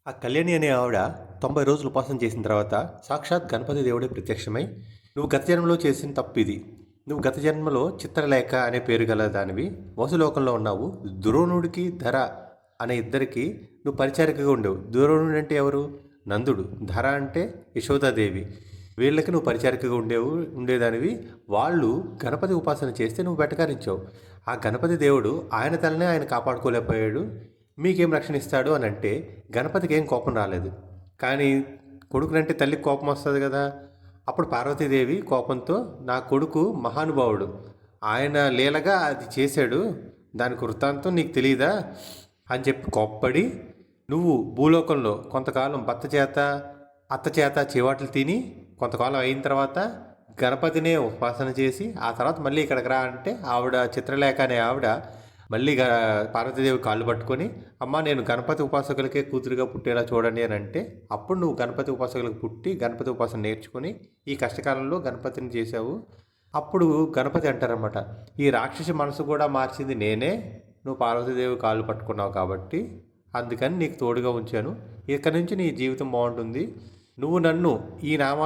ఆ కళ్యాణి అనే ఆవిడ 90 రోజులు ఉపాసన చేసిన తర్వాత సాక్షాత్ గణపతి దేవుడే ప్రత్యక్షమై, "నువ్వు గత జన్మలో చేసిన తప్పు ఇది. నువ్వు గత జన్మలో చిత్రలేఖ అనే పేరు గల దానివి. వసులోకంలో ఉన్నావు. ద్రోణుడికి, ధర అనే ఇద్దరికి నువ్వు పరిచారికగా ఉండేవు. ద్రోణుడు అంటే ఎవరు? నందుడు. ధర అంటే యశోదాదేవి. వీళ్ళకి నువ్వు పరిచారికగా ఉండేదానివి. వాళ్ళు గణపతి ఉపాసన చేస్తే నువ్వు వెటకారించావు. ఆ గణపతి దేవుడు ఆయన తలనే ఆయన కాపాడుకోలేకపోయాడు. మీకేం రక్షణ ఇస్తాడు అని అంటే గణపతికి ఏం కోపం రాలేదు. కానీ కొడుకునంటే తల్లికి కోపం వస్తుంది కదా. అప్పుడు పార్వతీదేవి కోపంతో, నా కొడుకు మహానుభావుడు, ఆయన లీలగా అది చేశాడు, దానికి వృత్తాంతం నీకు తెలియదా అని చెప్పి కోప్పడి, నువ్వు భూలోకంలో కొంతకాలం భర్త చేత అత్త చేత చివాట్లు తిని కొంతకాలం అయిన తర్వాత గణపతినే ఉపాసన చేసి ఆ తర్వాత మళ్ళీ ఇక్కడికి రా అంటే ఆవిడ చిత్రలేఖ అనే ఆవిడ మళ్ళీ పార్వతీదేవి కాళ్ళు పట్టుకొని, అమ్మ నేను గణపతి ఉపాసకులకే కూతురుగా పుట్టేలా చూడండి అని అంటే, అప్పుడు నువ్వు గణపతి ఉపాసకులకు పుట్టి గణపతి ఉపాసన నేర్చుకొని ఈ కష్టకాలంలో గణపతిని చేశావు. అప్పుడు గణపతి అంటారనమాట, ఈ రాక్షసి మనసు కూడా మార్చింది నేనే, నువ్వు పార్వతీదేవి కాళ్ళు పట్టుకున్నావు కాబట్టి అందుకని నీకు తోడుగా ఉంచాను. ఇక్కడి నుంచి నీ జీవితం బాగుంటుంది. నువ్వు నన్ను ఈ నామా